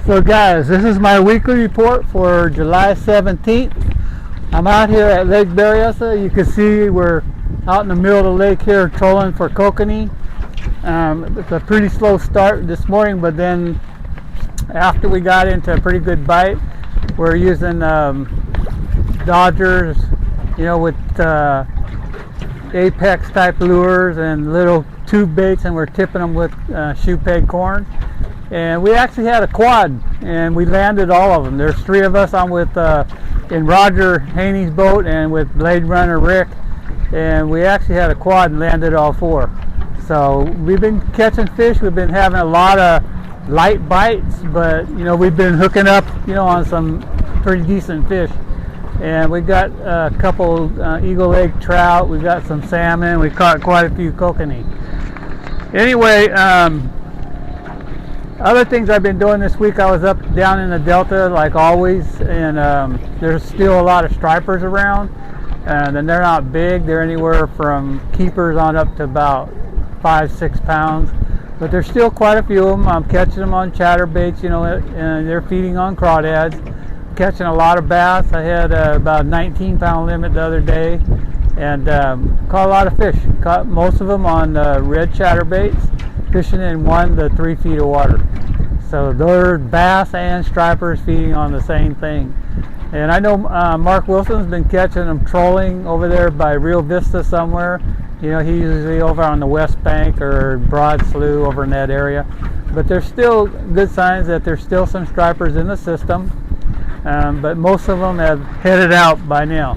So guys, this is my weekly report for July 17th. I'm out here at Lake Berryessa. You can see we're out in the middle of the lake here trolling for kokanee. It's a pretty slow start this morning, but then after we got into a pretty good bite, we're using Dodgers, with apex type lures and little tube baits, and we're tipping them with shoe peg corn. And we actually had a quad, and we landed all of them. There's 3 of us. I'm with in Roger Haney's boat and with Blade Runner Rick, and we actually had a quad and landed all 4. So we've been catching fish. We've been having a lot of light bites, but we've been hooking up on some pretty decent fish. And we got a couple eagle leg trout. We got some salmon. We caught quite a few kokanee. Anyway, other things I've been doing this week, I was down in the Delta like always, and there's still a lot of stripers around, and they're not big. They're anywhere from keepers on up to about 5-6 pounds, but there's still quite a few of them. I'm catching them on chatterbaits, and they're feeding on crawdads. Catching a lot of bass. I had about a 19-pound limit the other day, and caught a lot of fish. Caught most of them on red chatterbaits, fishing in 1 to 3 feet of water. So they're bass and stripers feeding on the same thing. And I know Mark Wilson's been catching them trolling over there by Rio Vista somewhere. He's usually over on the West Bank or Broad Slough over in that area. But there's still good signs that there's still some stripers in the system. But most of them have headed out by now.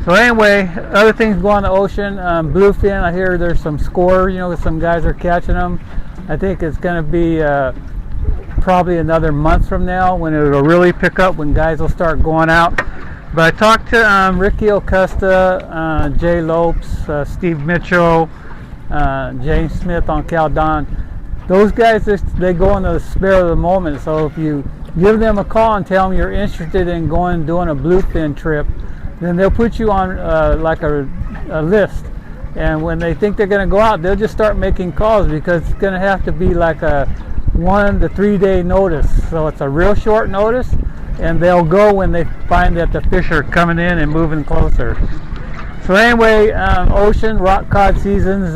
So anyway, other things go on the ocean. Bluefin, I hear there's some score, some guys are catching them. I think it's going to be probably another month from now when it'll really pick up, when guys will start going out. But I talked to Ricky Acosta, Jay Lopes, Steve Mitchell, James Smith on Caldon. Those guys, they go in the spare of the moment. So if you give them a call and tell them you're interested in doing a bluefin trip, then they'll put you on like a list. And when they think they're going to go out, they'll just start making calls, because it's going to have to be like a 1 to 3 day notice. So it's a real short notice, and they'll go when they find that the fish are coming in and moving closer. So anyway, ocean rock cod season's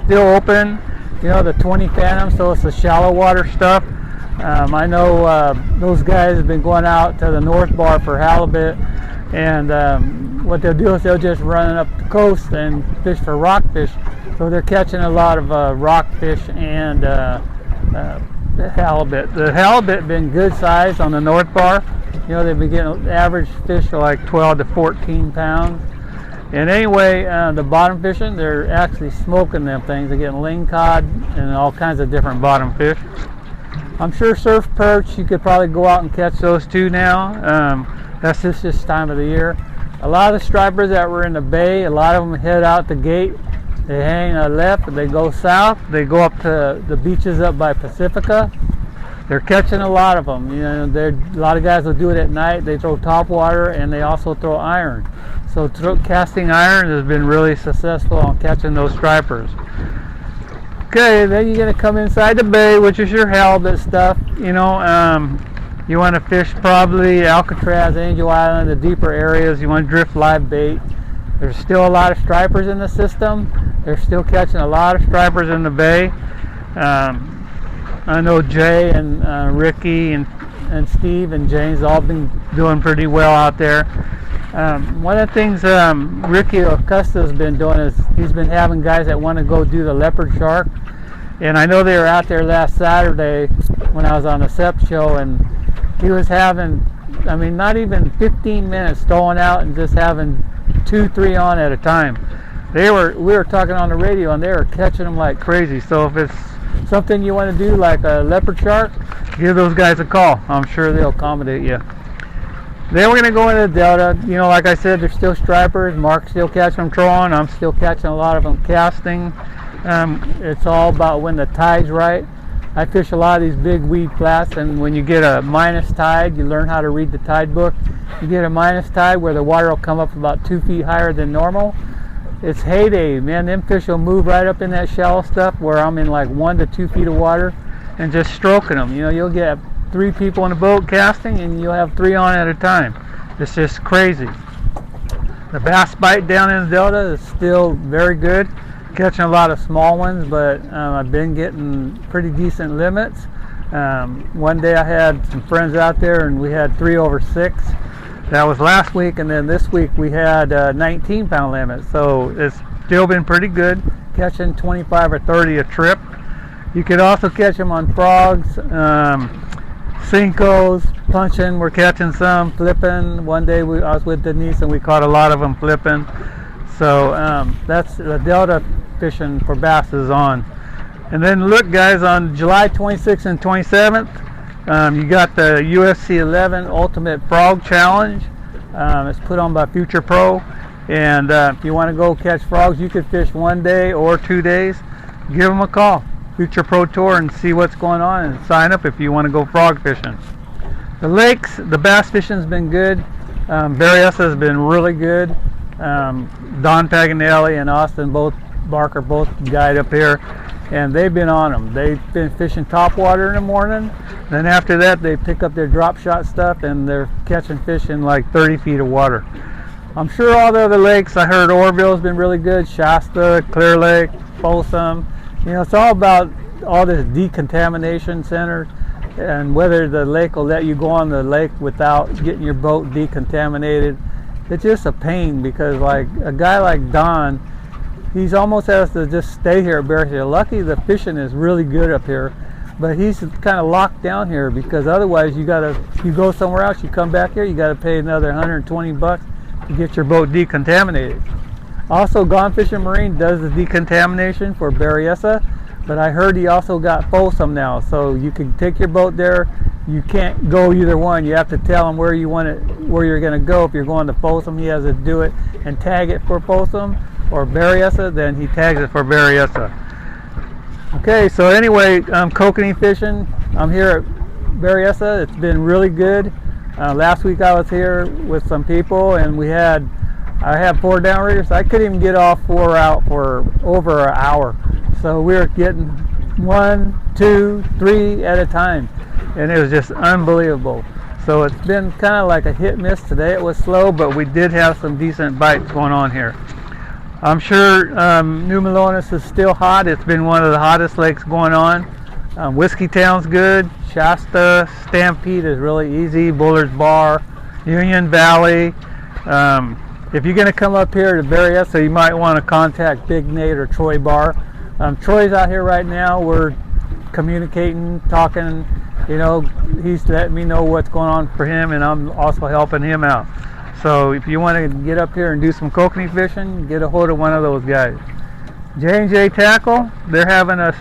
still open. The 20 Phantom, so it's the shallow water stuff. I know those guys have been going out to the North Bar for halibut, and what they'll do is they'll just run up the coast and fish for rockfish. So they're catching a lot of rockfish and halibut. The halibut been good size on the North Bar. They've been getting average fish for like 12 to 14 pounds. And anyway, the bottom fishing, they're actually smoking them things. They're getting lingcod and all kinds of different bottom fish. I'm sure surf perch, you could probably go out and catch those too now. That's just this time of the year. A lot of the stripers that were in the bay, a lot of them head out the gate. They hang left, they go south, they go up to the beaches up by Pacifica. They're catching a lot of them. A lot of guys will do it at night. They throw top water, and they also throw iron. So casting iron has been really successful on catching those stripers. Okay, then you're going to come inside the bay, which is your halibut stuff. You want to fish probably Alcatraz, Angel Island, the deeper areas. You want to drift live bait. There's still a lot of stripers in the system. They're still catching a lot of stripers in the bay. I know Jay and Ricky and Steve and James all been doing pretty well out there. One of the things Ricky Acosta has been doing is he's been having guys that want to go do the leopard shark. And I know they were out there last Saturday when I was on the SEP show, and he was having, not even 15 minutes throwing out and just having 2-3 on at a time. We were talking on the radio, and they were catching them like crazy. So if it's something you want to do, like a leopard shark, give those guys a call. I'm sure they'll accommodate you. Then we're going to go into the Delta. Like I said, there's still stripers. Mark's still catching them trolling. I'm still catching a lot of them casting. It's all about when the tide's right. I fish a lot of these big weed flats, and when you get a minus tide, you learn how to read the tide book. You get a minus tide where the water will come up about 2 feet higher than normal. It's heyday, man. Them fish will move right up in that shallow stuff where I'm in like 1 to 2 feet of water and just stroking them. You'll get 3 people in the boat casting, and you'll have 3 on at a time. It's just crazy. The bass bite down in the Delta is still very good. Catching a lot of small ones, but I've been getting pretty decent limits. One day I had some friends out there and we had 3 over 6. That was last week, and then this week we had 19-pound limit. So it's still been pretty good, catching 25 or 30 a trip. You could also catch them on frogs, Cincos, punching. We're catching some, flipping. One day I was with Denise and we caught a lot of them flipping. So that's the Delta fishing for bass is on. And then look, guys, on July 26th and 27th, you got the UFC 11 Ultimate Frog Challenge. It's put on by Future Pro. And if you want to go catch frogs, you could fish 1 day or 2 days. Give them a call, Future Pro Tour, and see what's going on and sign up if you want to go frog fishing. The lakes, the bass fishing's been good. Berryessa has been really good. Don Paganelli and Austin Barker both guide up here, and they've been on them. They've been fishing topwater in the morning. Then after that, they pick up their drop shot stuff and they're catching fish in like 30 feet of water. I'm sure all the other lakes, I heard Oroville's been really good, Shasta, Clear Lake, Folsom. You know, it's all about all this decontamination center and whether the lake will let you go on the lake without getting your boat decontaminated. It's just a pain because like a guy like Don, he's almost has to just stay here at Berryessa. Lucky the fishing is really good up here, but he's kind of locked down here because otherwise you go somewhere else, you come back here, you gotta pay another $120 to get your boat decontaminated. Also, Gone Fishing Marine does the decontamination for Berryessa, but I heard he also got Folsom now, so you can take your boat there. You can't go either one. You have to tell him where you want it, where you're going to go. If you're going to Folsom, he has to do it and tag it for Folsom, or Berryessa, then he tags it for Berryessa. Okay, so anyway, Kokanee fishing. I'm here at Berryessa. It's been really good. Last week I was here with some people, and I had 4 downriggers. I couldn't even get all 4 out for over an hour. So we were getting 1, 2, 3 at a time, and it was just unbelievable. So it's been kind of like a hit miss. Today it was slow, but we did have some decent bites going on here. I'm sure New Melones is still hot. It's been one of the hottest lakes going on. Whiskey Town's good. Shasta, Stampede is really easy. Bullard's Bar, Union Valley. If you're going to come up here to Berryessa, you might want to contact Big Nate or Troy Barr. Troy's out here right now. We're communicating, talking. You know, he's letting me know what's going on for him, and I'm also helping him out. So if you want to get up here and do some kokanee fishing, get a hold of one of those guys. J&J Tackle, they're having a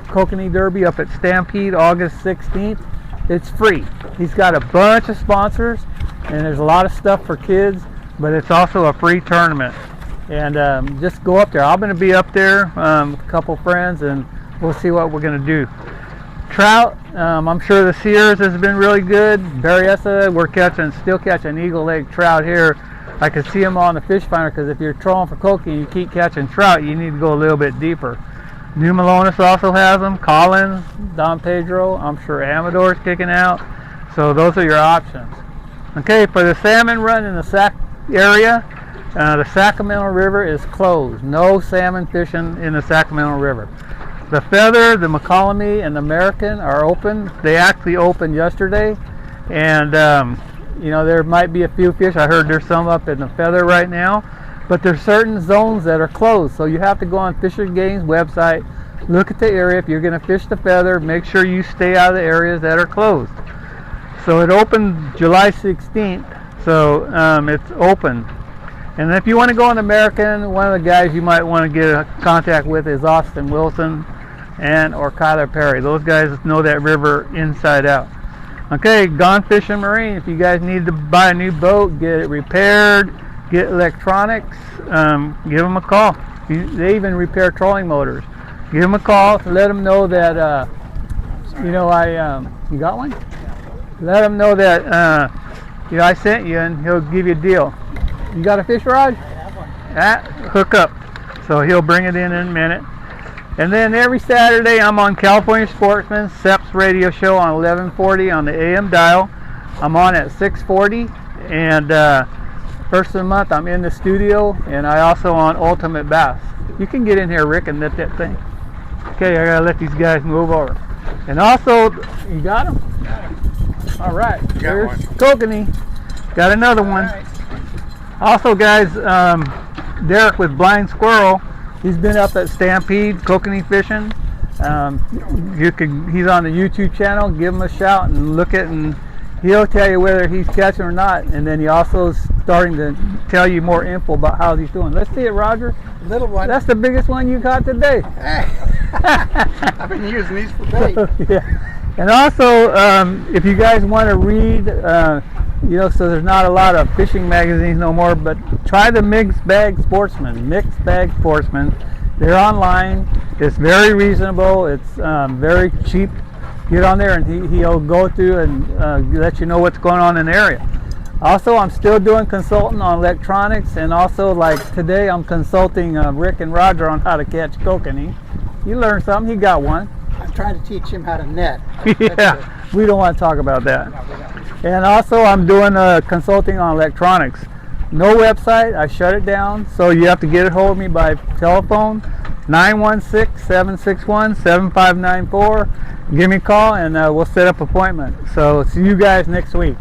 kokanee derby up at Stampede August 16th. It's free. He's got a bunch of sponsors, and there's a lot of stuff for kids, but it's also a free tournament. And just go up there. I'm going to be up there with a couple friends, and we'll see what we're going to do. Trout, I'm sure the Sears has been really good. Berryessa, we're still catching Eagle Lake trout here. I can see them on the fish finder, because if you're trolling for kokanee, you keep catching trout, you need to go a little bit deeper. New Melones also has them. Collins, Don Pedro, I'm sure Amador's kicking out. So those are your options. Okay, for the salmon run in the Sac area, the Sacramento River is closed. No salmon fishing in the Sacramento River. The Feather, the McCollummy, and the American are open. They actually opened yesterday, and you know, there might be a few fish. I heard there's some up in the Feather right now, but there's certain zones that are closed. So you have to go on Fish and Game's website, look at the area. If you're going to fish the Feather, make sure you stay out of the areas that are closed. So it opened July 16th, so it's open. And if you want to go on American, one of the guys you might want to get a contact with is Austin Wilson or Kyler Perry. Those guys know that river inside out. Okay, Gone Fishing Marine. If you guys need to buy a new boat, get it repaired, get electronics, give them a call. They even repair trolling motors. Give them a call to let them know that, you know, you got one? Let them know that, you know, I sent you, and he'll give you a deal. You got a fish rod? I have one. Hook up. So he'll bring it in a minute. And then every Saturday I'm on California Sportsman, Seps radio show on 1140 on the AM dial. I'm on at 640, and first of the month I'm in the studio, and I also on Ultimate Bass. You can get in here, Rick, and lift that thing. Okay, I gotta let these guys move over. And also, you got them? All right, there's Kokanee. Got another one. Right. Also, guys, Derek with Blind Squirrel, he's been up at Stampede Kokanee fishing. He's on the YouTube channel. Give him a shout and look at, and he'll tell you whether he's catching or not. And then he also is starting to tell you more info about how he's doing. Let's see it, Roger. Little one. That's the biggest one you caught today. I've been using these for bait. Yeah. And also, if you guys want to read, you know, so there's not a lot of fishing magazines no more, but try the Mixed Bag Sportsman. Mixed Bag Sportsman. They're online. It's very reasonable. It's very cheap. Get on there and he'll go through and let you know what's going on in the area. Also, I'm still doing consulting on electronics, and also, like today, I'm consulting Rick and Roger on how to catch kokanee. You learned something. He got one. I'm trying to teach him how to net. Yeah, we don't want to talk about that. No, we don't. And also, I'm doing consulting on electronics. No website. I shut it down, so you have to get a hold of me by telephone, 916-761-7594. Give me a call, and we'll set up an appointment. So see you guys next week.